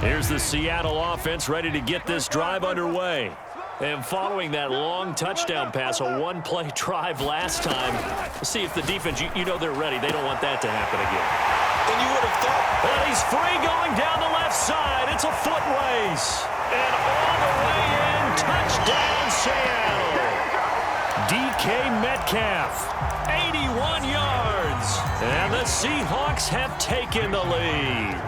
Here's the Seattle offense ready to get this drive underway. And following that long touchdown pass, a one-play drive last time, we'll see if the defense, you know they're ready. They don't want that to happen again. And you would have thought. And he's free going down the left side. It's a foot race. And all the way in, touchdown Seattle. DK Metcalf, 81 yards. And the Seahawks have taken the lead.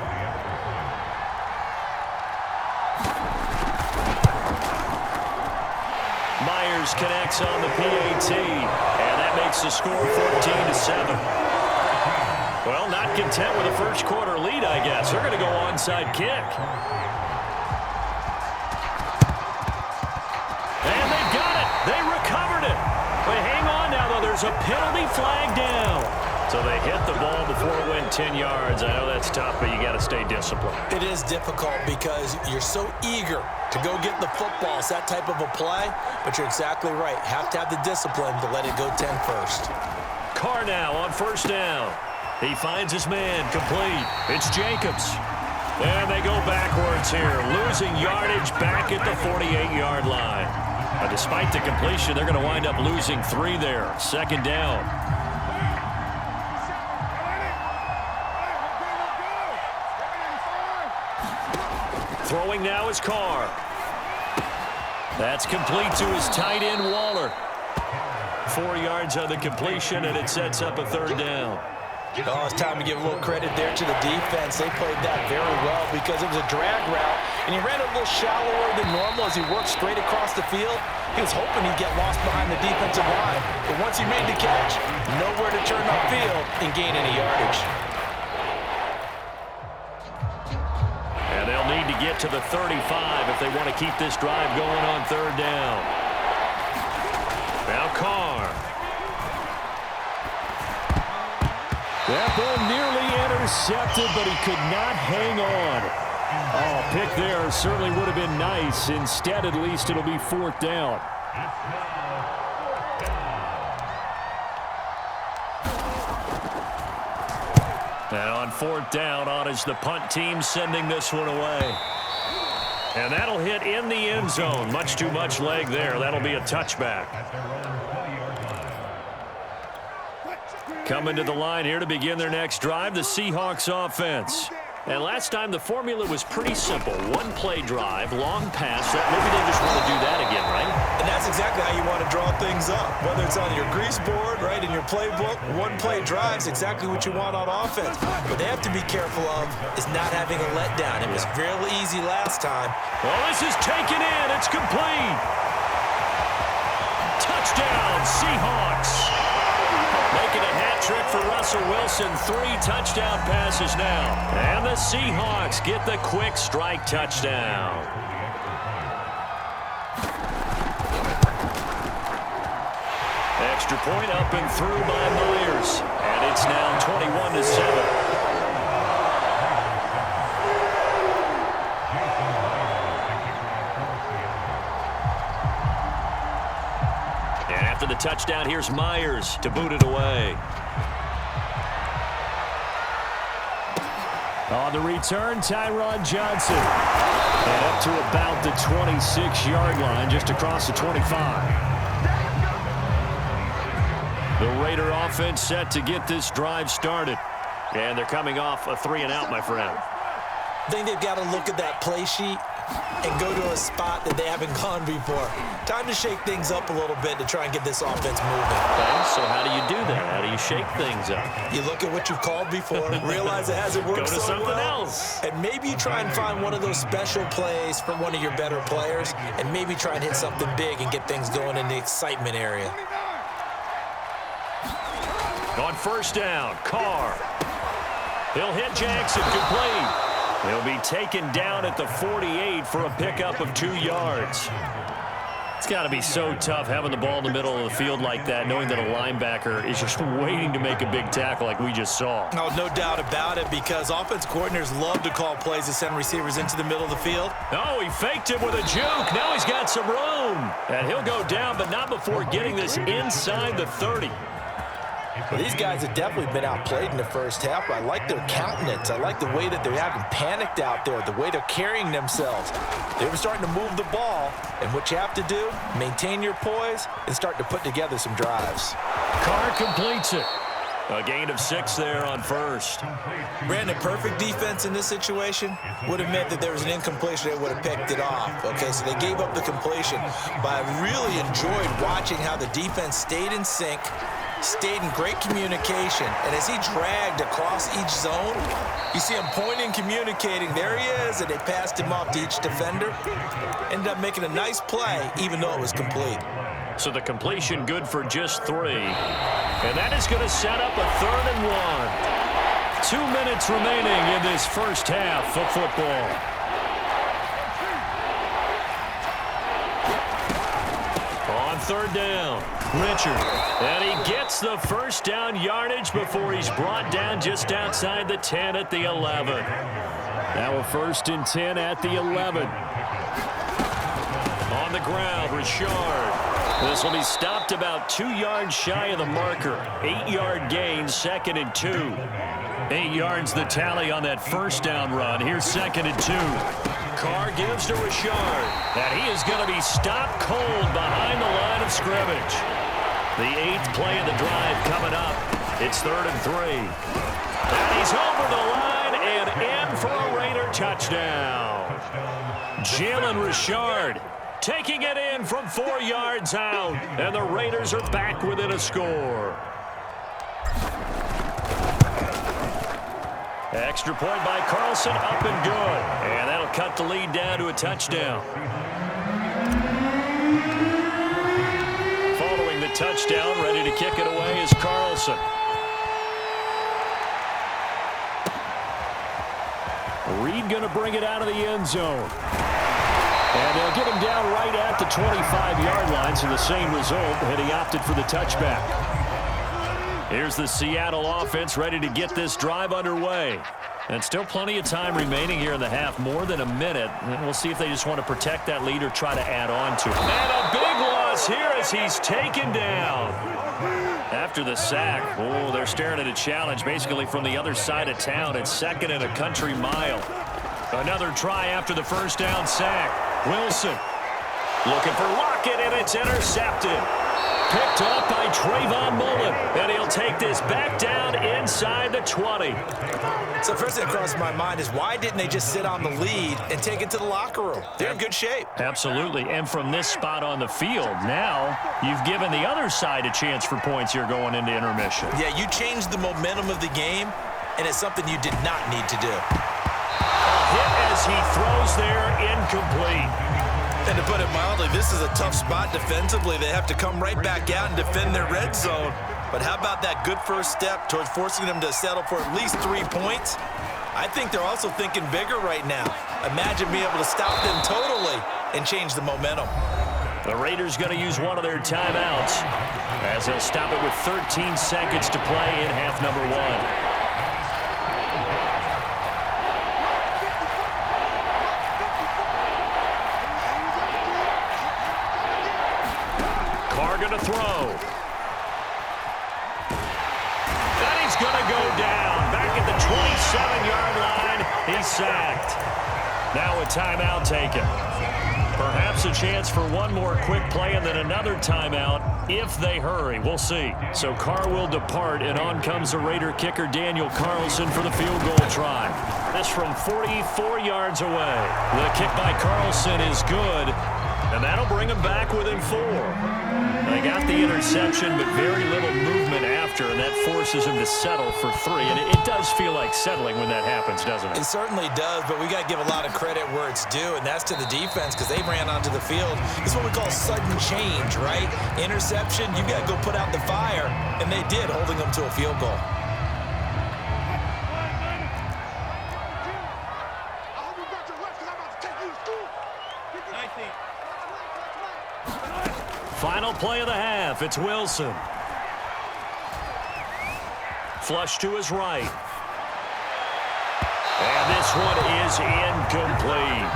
Myers connects on the PAT, and that makes the score 14-7. Well, not content with a first quarter lead, I guess. They're going to go onside kick. And they got it. They recovered it. But hang on now, though. There's a penalty flag down. So they hit the ball before it went 10 yards. I know that's tough, but you got to stay disciplined. It is difficult because you're so eager to go get the football. It's that type of a play, but you're exactly right. Have to have the discipline to let it go 10 first. Carr now on first down. He finds his man complete. It's Jacobs. And they go backwards here, losing yardage back at the 48-yard line. Despite the completion, they're going to wind up losing 3 there. Second down. Throwing now is Carr. That's complete to his tight end, Waller. 4 yards on the completion, and it sets up a third down. Oh, it's time to give a little credit there to the defense. They played that very well because it was a drag route, and he ran a little shallower than normal as he worked straight across the field. He was hoping he'd get lost behind the defensive line, but once he made the catch, nowhere to turn upfield and gain any yardage. And they'll need to get to the 35 if they want to keep this drive going on third down. Now Carr. That ball nearly intercepted, but he could not hang on. Oh, pick there certainly would have been nice. Instead, at least, it'll be fourth down. And on fourth down, on is the punt team sending this one away. And that'll hit in the end zone. Much too much leg there. That'll be a touchback. Coming to the line here to begin their next drive, the Seahawks offense. And last time the formula was pretty simple. One-play drive, long pass. Maybe they just want to do that again, right? And that's exactly how you want to draw things up. Whether it's on your grease board, right, in your playbook, one-play drives exactly what you want on offense. What they have to be careful of is not having a letdown. It was real easy last time. Well, this is taken in. It's complete. Touchdown, Seahawks. Making a hat trick for Russell Wilson. 3 touchdown passes now. And the Seahawks get the quick strike touchdown. Extra point up and through by Myers. And it's now 21-7. After the touchdown, here's Myers to boot it away. On the return, Tyron Johnson. And up to about the 26-yard line, just across the 25. The Raider offense set to get this drive started. And they're coming off a 3-and-out, my friend. I think they've got to look at that play sheet and go to a spot that they haven't gone before. Time to shake things up a little bit to try and get this offense moving. Okay, so how do you do that? How do you shake things up? You look at what you've called before, realize it hasn't worked so well. Go to something else. And maybe you try and find one of those special plays for one of your better players, and maybe try and hit something big and get things going in the excitement area. On first down, Carr. He'll hit Jackson, complete. He'll be taken down at the 48 for a pickup of 2 yards. It's got to be so tough having the ball in the middle of the field like that, knowing that a linebacker is just waiting to make a big tackle like we just saw. Oh, no doubt about it, because offense coordinators love to call plays to send receivers into the middle of the field. Oh, he faked it with a juke. Now he's got some room. And he'll go down, but not before getting this inside the 30. Well, these guys have definitely been outplayed in the first half, but I like their countenance. I like the way that they're having panicked out there, the way they're carrying themselves. They were starting to move the ball, and what you have to do, maintain your poise and start to put together some drives. Carr completes it. A gain of 6 there on first. Brandon, perfect defense in this situation would have meant that there was an incompletion that would have picked it off. Okay, so they gave up the completion, but I really enjoyed watching how the defense stayed in sync, stayed in great communication, and as he dragged across each zone, you see him pointing, communicating. There he is, and they passed him off to each defender. Ended up making a nice play, even though it was complete. So the completion good for just 3. And that is going to set up a 3rd and 1. 2 minutes remaining in this first half of football. On 3rd down, Richard. And he gets the first down yardage before he's brought down just outside the 10 at the 11. Now a 1st and 10 at the 11. On the ground, Richard. This will be stopped about 2 yards shy of the marker. 8-yard gain, 2nd and 2. 8 yards the tally on that first down run. Here's 2nd and 2. Carr gives to Richard. And he is going to be stopped cold behind the line of scrimmage. The 8th play of the drive coming up. It's 3rd and 3. And he's over the line and in for a Raider touchdown. Jalen Richard taking it in from 4 yards out. And the Raiders are back within a score. Extra point by Carlson, up and good. And that'll cut the lead down to a touchdown. Following the touchdown, ready to kick it away is Carlson. Reed going to bring it out of the end zone. And they'll get him down right at the 25-yard line, so the same result, and he opted for the touchback. Here's the Seattle offense ready to get this drive underway. And still plenty of time remaining here in the half, more than a minute. And we'll see if they just want to protect that lead or try to add on to it. And a big loss here as he's taken down. After the sack, oh, they're staring at a challenge basically from the other side of town. It's 2nd and a country mile. Another try after the first down sack. Wilson looking for Lockett, and it's intercepted. Picked up by Trayvon Mullen, and he'll take this back down inside the 20. So first thing that crosses my mind is why didn't they just sit on the lead and take it to the locker room? They're in good shape. Absolutely, and from this spot on the field, now you've given the other side a chance for points here going into intermission. Yeah, you changed the momentum of the game, and it's something you did not need to do. Hit as he throws there, incomplete. And to put it mildly, this is a tough spot defensively. They have to come right back out and defend their red zone. But how about that good first step towards forcing them to settle for at least 3 points? I think they're also thinking bigger right now. Imagine being able to stop them totally and change the momentum. The Raiders going to use one of their timeouts as they'll stop it with 13 seconds to play in half number 1. Going to throw. And he's going to go down. Back at the 27-yard line. He's sacked. Now a timeout taken. Perhaps a chance for one more quick play and then another timeout if they hurry. We'll see. So Carr will depart, and on comes the Raider kicker Daniel Carlson for the field goal try. This from 44 yards away. The kick by Carlson is good, and that'll bring him back within 4. They got the interception, but very little movement after, and that forces him to settle for 3. And it does feel like settling when that happens, doesn't it? It certainly does, but we got to give a lot of credit where it's due, and that's to the defense because they ran onto the field. This is what we call sudden change, right? Interception, you got to go put out the fire, and they did, holding them to a field goal. Final play of the half. It's Wilson. Flush to his right. And this one is incomplete.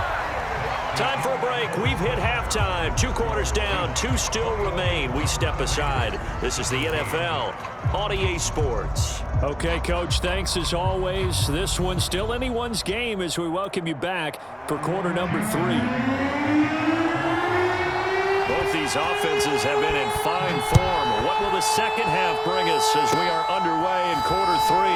Time for a break. We've hit halftime. 2 quarters down. 2 still remain. We step aside. This is the NFL on EA Sports. Okay, Coach, thanks as always. This one's still anyone's game as we welcome you back for quarter number 3. Both these offenses have been in fine form. What will the second half bring us as we are underway in quarter 3?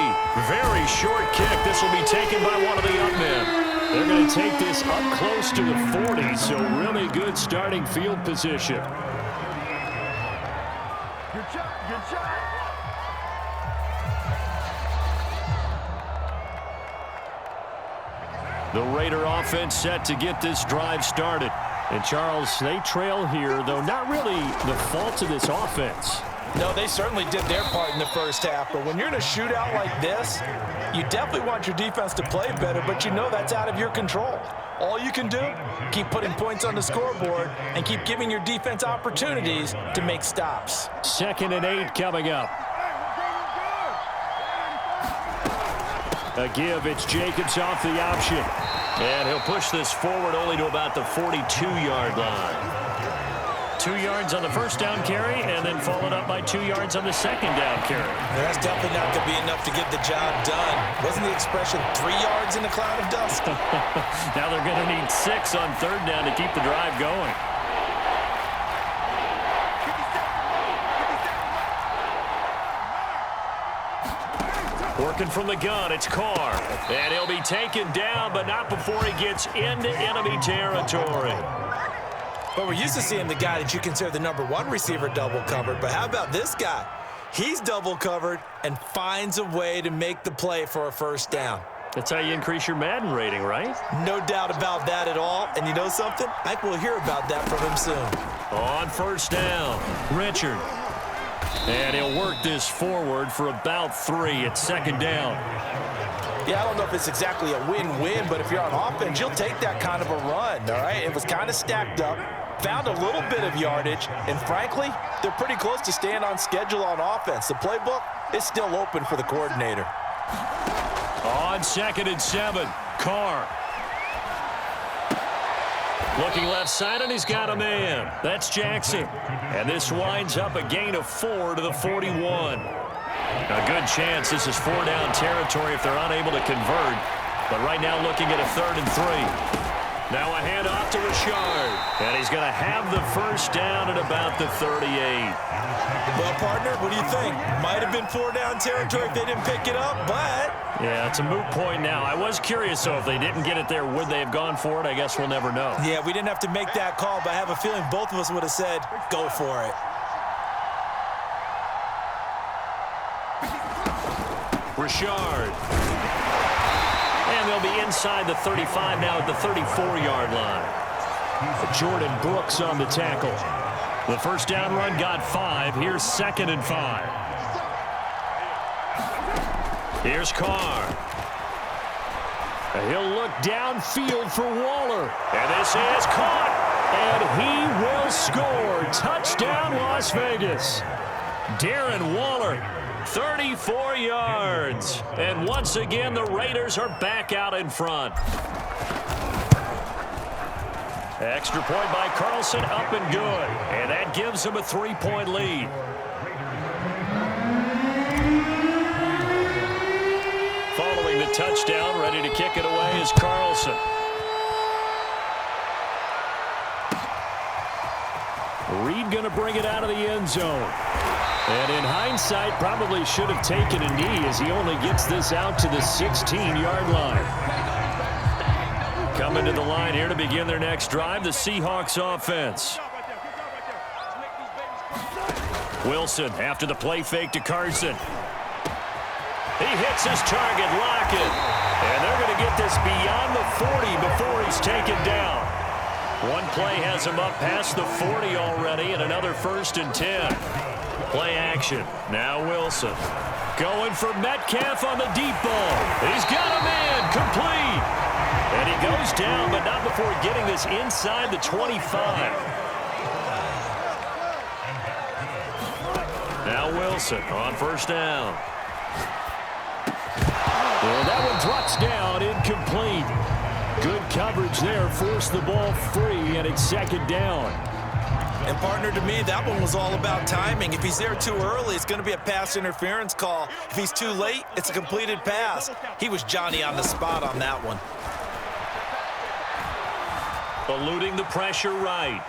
Very short kick. This will be taken by one of the up men. They're going to take this up close to the 40, so really good starting field position. Good shot, good shot. The Raider offense set to get this drive started. And, Charles, they trail here, though not really the fault of this offense. No, they certainly did their part in the first half, but when you're in a shootout like this, you definitely want your defense to play better, but you know that's out of your control. All you can do, keep putting points on the scoreboard and keep giving your defense opportunities to make stops. 2nd and 8 coming up. A give, it's Jacobs off the option. And he'll push this forward only to about the 42-yard line. 2 yards on the first down carry, and then followed up by 2 yards on the second down carry. That's definitely not going to be enough to get the job done. Wasn't the expression 3 yards in a cloud of dust? Now they're going to need 6 on 3rd down to keep the drive going. Working from the gun, it's Carr. And he'll be taken down, but not before he gets into enemy territory. But we're used to seeing the guy that you consider the #1 receiver double covered. But how about this guy? He's double covered and finds a way to make the play for a first down. That's how you increase your Madden rating, right? No doubt about that at all. And you know something? I think we'll hear about that from him soon. On first down, Richard. And he'll work this forward for about 3 at 2nd down. Yeah, I don't know if it's exactly a win-win, but if you're on offense, you'll take that kind of a run, all right? It was kind of stacked up, found a little bit of yardage, and frankly, they're pretty close to staying on schedule on offense. The playbook is still open for the coordinator. On 2nd and 7, Carr. Looking left side, and he's got a man. That's Jackson. And this winds up a gain of 4 to the 41. A good chance this is 4-down territory if they're unable to convert. But right now looking at a 3rd and 3. Now a handoff to Richard. And he's going to have the first down at about the 38. Well, partner, what do you think? Might have been 4-down territory if they didn't pick it up, but... Yeah, it's a moot point now. I was curious, though, if they didn't get it there, would they have gone for it? I guess we'll never know. Yeah, we didn't have to make that call, but I have a feeling both of us would have said, go for it. Richard. And they'll be inside the 35 now at the 34-yard line. Jordan Brooks on the tackle. The first down run got 5. Here's 2nd and 5. Here's Carr. He'll look downfield for Waller. And this is caught. And he will score. Touchdown, Las Vegas. Darren Waller, 34 yards. And once again, the Raiders are back out in front. Extra point by Carlson, up and good. And that gives them a 3-point lead. Following the touchdown, ready to kick it away is Carlson. Reed going to bring it out of the end zone. And in hindsight, probably should have taken a knee as he only gets this out to the 16-yard line. Coming to the line here to begin their next drive, the Seahawks offense. Wilson after the play fake to Carson. He hits his target, Lockett. And they're going to get this beyond the 40 before he's taken down. One play has him up past the 40 already, and another 1st and 10. Play action. Now Wilson. Going for Metcalf on the deep ball. He's got a man. Complete. And he goes down, but not before getting this inside the 25. Wilson on first down. And that one drops down, incomplete. Good coverage there, forced the ball free, and it's second down. And partner, to me, that one was all about timing. If he's there too early, it's going to be a pass interference call. If he's too late, it's a completed pass. He was Johnny on the spot on that one. Eluding the pressure right.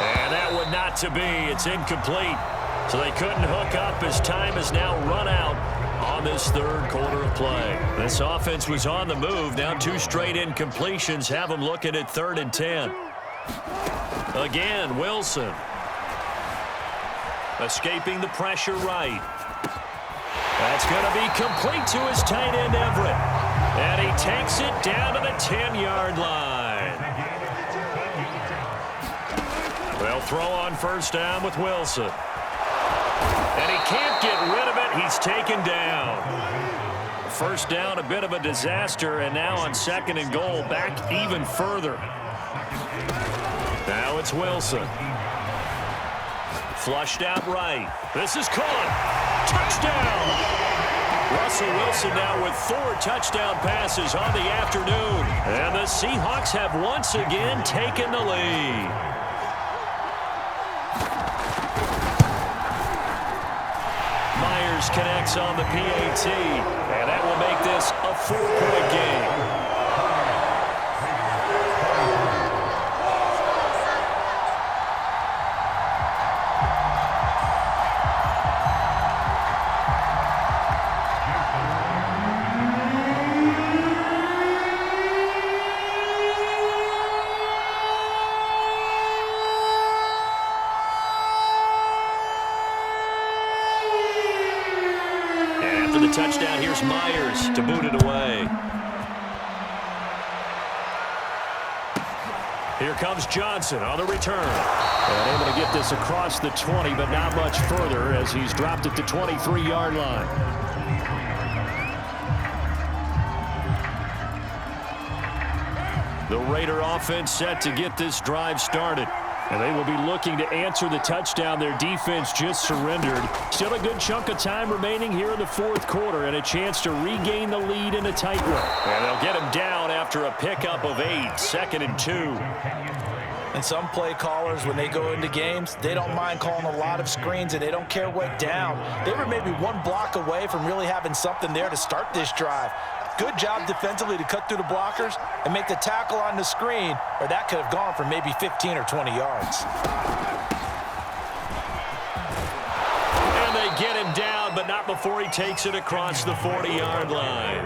And that one not to be. It's incomplete. So they couldn't hook up as time has now run out on this third quarter of play. This offense was on the move. Now 2 straight incompletions have them looking at 3rd and 10. Again, Wilson. Escaping the pressure right. That's going to be complete to his tight end, Everett. And he takes it down to the 10-yard line. They'll throw on first down with Wilson. And he can't get rid of it. He's taken down. First down, a bit of a disaster, and now on 2nd and goal, back even further. Now it's Wilson. Flushed out right. This is caught. Touchdown! Russell Wilson now with 4 touchdown passes on the afternoon. And the Seahawks have once again taken the lead. Connects on the PAT, and that will make this a 4-point game. Touchdown, here's Myers to boot it away. Here comes Johnson on the return. And able to get this across the 20, but not much further as he's dropped at the 23-yard line. The Raider offense set to get this drive started. And they will be looking to answer the touchdown their defense just surrendered. Still a good chunk of time remaining here in the 4th quarter and a chance to regain the lead in a tight one. And they'll get him down after a pickup of 8, 2nd and 2. And some play callers, when they go into games, they don't mind calling a lot of screens and they don't care what down. They were maybe 1 block away from really having something there to start this drive. Good job defensively to cut through the blockers and make the tackle on the screen, or that could have gone for maybe 15 or 20 yards. And they get him down, but not before he takes it across the 40-yard line.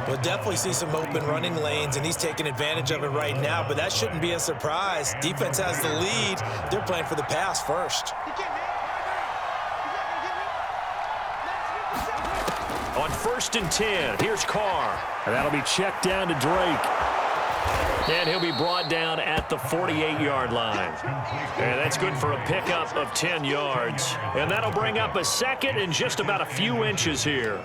We'll definitely see some open running lanes, and he's taking advantage of it right now, but that shouldn't be a surprise. Defense has the lead. They're playing for the pass first. On 1st and 10, here's Carr. And that'll be checked down to Drake. And he'll be brought down at the 48-yard line. And that's good for a pickup of 10 yards. And that'll bring up a 2nd and just about a few inches here.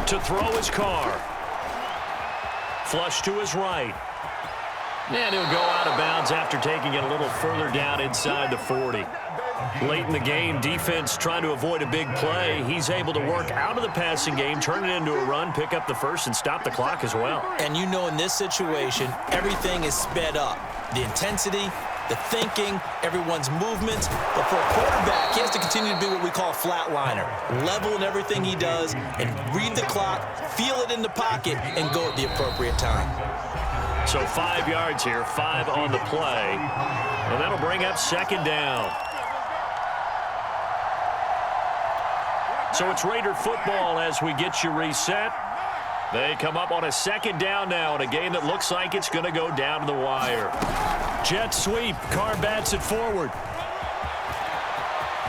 To throw his Carr. Flush to his right. And he'll go out of bounds after taking it a little further down inside the 40. Late in the game, defense trying to avoid a big play. He's able to work out of the passing game, turn it into a run, pick up the first, and stop the clock as well. And you know in this situation, everything is sped up. The intensity, the thinking, everyone's movements. But for a quarterback, he has to continue to be what we call a flatliner. Level in everything he does and read the clock, feel it in the pocket, and go at the appropriate time. So 5 yards here, 5 on the play. And that'll bring up 2nd down. So it's Raider football as we get you reset. They come up on a 2nd down now in a game that looks like it's going to go down to the wire. Jet sweep. Carr bats it forward.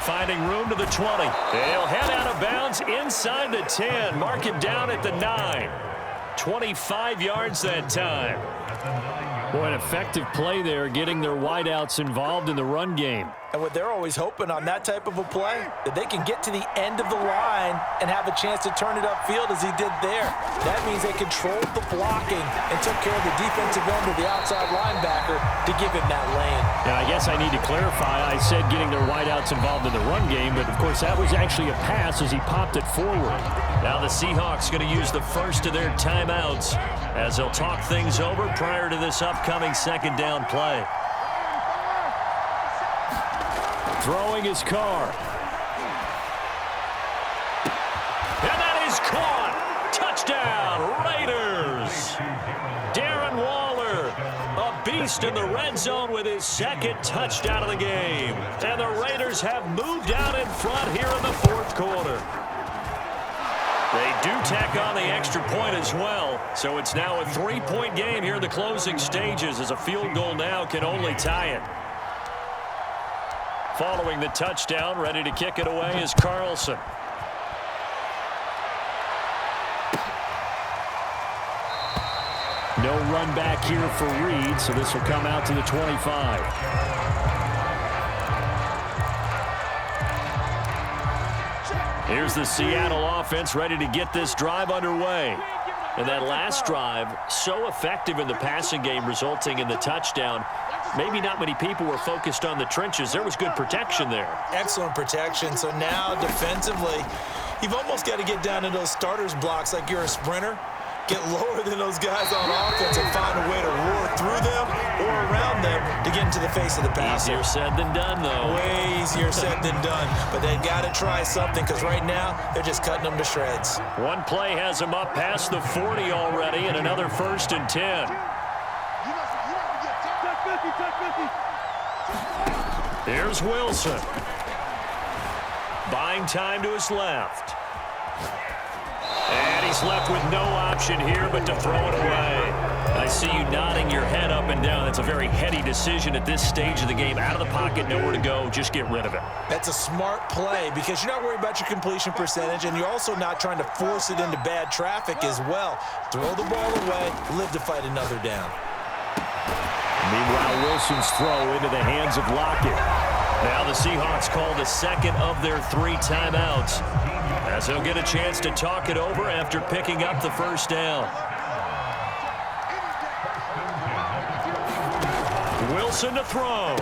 Finding room to the 20. They'll head out of bounds inside the 10. Mark him down at the 9. 25 yards that time. Boy, an effective play there, getting their wideouts involved in the run game. And what they're always hoping on that type of a play, that they can get to the end of the line and have a chance to turn it upfield as he did there. That means they controlled the blocking and took care of the defensive end of the outside linebacker to give him that lane. And I guess I need to clarify, I said getting their wideouts involved in the run game, but of course that was actually a pass as he popped it forward. Now the Seahawks going to use the first of their timeouts as they'll talk things over prior to this upcoming second down play. Throwing his car. And that is caught. Touchdown, Raiders. Darren Waller, a beast in the red zone with his second touchdown of the game. And the Raiders have moved out in front here in the fourth quarter. They do tack on the extra point as well, so it's now a 3-point game here in the closing stages as a field goal now can only tie it. Following the touchdown, ready to kick it away is Carlson. No run back here for Reed, so this will come out to the 25. Here's the Seattle offense ready to get this drive underway. And that last drive, so effective in the passing game, resulting in the touchdown. Maybe not many people were focused on the trenches. There was good protection there. Excellent protection. So now defensively, you've almost got to get down to those starters blocks like you're a sprinter. Get lower than those guys on offense and find a way to roar through them or around them to get into the face of the passer. Easier said than done, though. Way easier said than done. But they've got to try something because right now they're just cutting them to shreds. One play has them up past the 40 already and another 1st and 10. Here's Wilson. Buying time to his left. And he's left with no option here but to throw it away. I see you nodding your head up and down. That's a very heady decision at this stage of the game. Out of the pocket, nowhere to go. Just get rid of it. That's a smart play because you're not worried about your completion percentage, and you're also not trying to force it into bad traffic as well. Throw the ball away, live to fight another down. Meanwhile, Wilson's throw into the hands of Lockett. Now the Seahawks call the second of their 3 timeouts as they'll get a chance to talk it over after picking up the first down. Wilson to throw.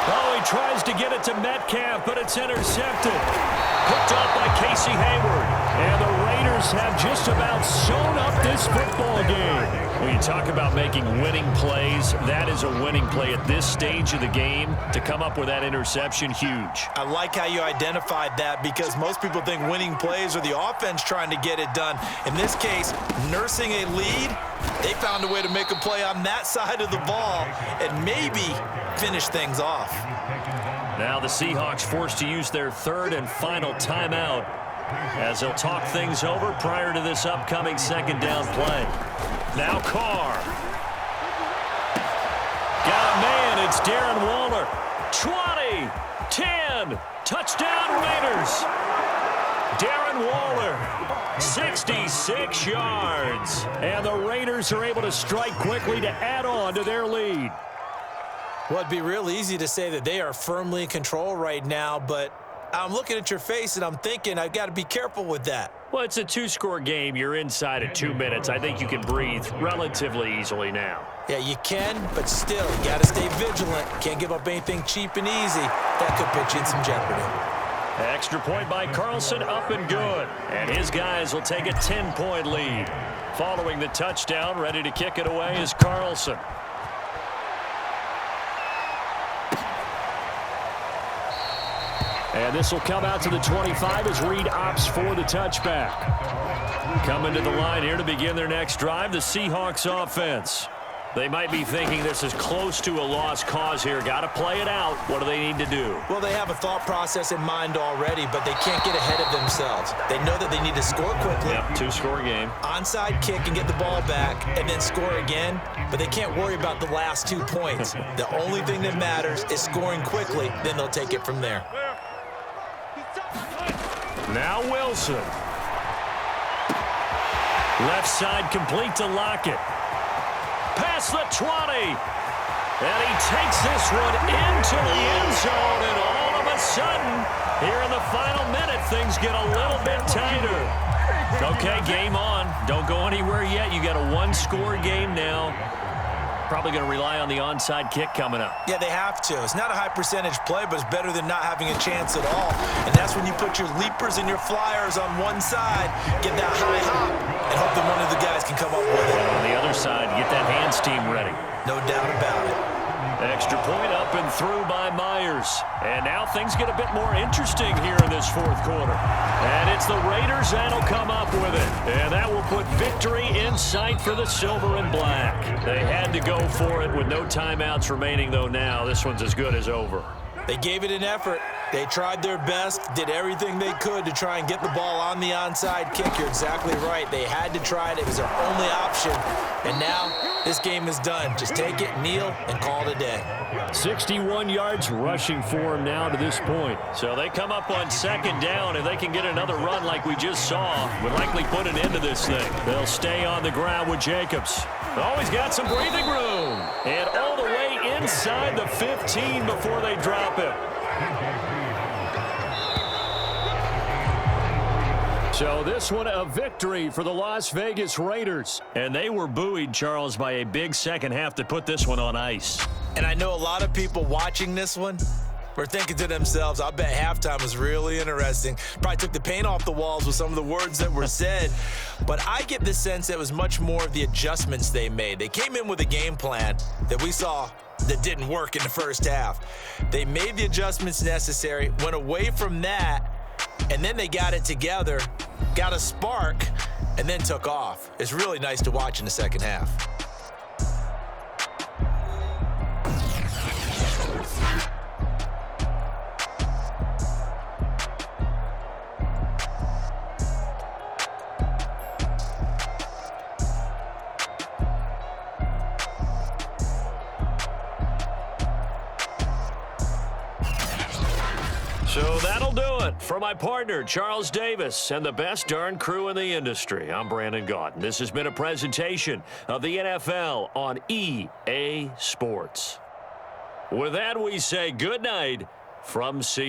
Oh, he tries to get it to Metcalf, but it's intercepted. Picked up by Casey Hayward. And the Raiders have just about sewn up this football game. When you talk about making winning plays, that is a winning play at this stage of the game. To come up with that interception, huge. I like how you identified that because most people think winning plays are the offense trying to get it done. In this case, nursing a lead, they found a way to make a play on that side of the ball and maybe finish things off. Now the Seahawks forced to use their 3rd and final timeout as they'll talk things over prior to this upcoming second down play. Now Carr. Got a man. It's Darren Waller. 20, 10, touchdown Raiders. Darren Waller, 66 yards. And the Raiders are able to strike quickly to add on to their lead. Well, it'd be real easy to say that they are firmly in control right now, but I'm looking at your face and I'm thinking I've got to be careful with that. Well, it's a 2-score game. You're inside at 2 minutes. I think you can breathe relatively easily now. Yeah, you can, but still, you got to stay vigilant. Can't give up anything cheap and easy. That could put you in some jeopardy. Extra point by Carlson, up and good. And his guys will take a 10-point lead. Following the touchdown, ready to kick it away is Carlson. And this will come out to the 25 as Reed opts for the touchback. Coming to the line here to begin their next drive, the Seahawks offense. They might be thinking this is close to a lost cause here. Got to play it out. What do they need to do? Well, they have a thought process in mind already, but they can't get ahead of themselves. They know that they need to score quickly. Yep, 2-score game. Onside kick and get the ball back and then score again, but they can't worry about the last 2 points. The only thing that matters is scoring quickly, then they'll take it from there. Now Wilson. Left side complete to Lockett. Pass past the 20. And he takes this one into the end zone, and all of a sudden, here in the final minute, things get a little bit tighter. Okay, game on. Don't go anywhere yet. You got a one-score game now. Probably going to rely on the onside kick coming up. Yeah, they have to. It's not a high-percentage play, but it's better than not having a chance at all. And that's when you put your leapers and your flyers on one side, get that high hop, and hope that one of the guys can come up with it. And on the other side, get that hands team ready. No doubt about it. Extra point up and through by Myers. And now things get a bit more interesting here in this fourth quarter. And it's the Raiders that'll come up with it. And that will put victory in sight for the silver and black. They had to go for it with no timeouts remaining, though now this one's as good as over. They gave it an effort. They tried their best, did everything they could to try and get the ball on the onside kick. You're exactly right. They had to try it. It was their only option. And now this game is done. Just take it, kneel, and call it a day. 61 yards rushing for him now to this point. So they come up on second down. If they can get another run like we just saw, would likely put an end to this thing. They'll stay on the ground with Jacobs. Always got some breathing room. And all the way inside the 15 before they drop it. So this one a victory for the Las Vegas Raiders. And they were buoyed, Charles, by a big second half that put this one on ice. And I know a lot of people watching this one were thinking to themselves, I bet halftime was really interesting. Probably took the paint off the walls with some of the words that were said. But I get the sense it was much more of the adjustments they made. They came in with a game plan that we saw that didn't work in the first half. They made the adjustments necessary, went away from that, and then they got it together, got a spark, and then took off. It's really nice to watch in the second half. So that'll do it for my partner, Charles Davis, and the best darn crew in the industry. I'm Brandon Gaudin. This has been a presentation of the NFL on EA Sports. With that, we say good night from C.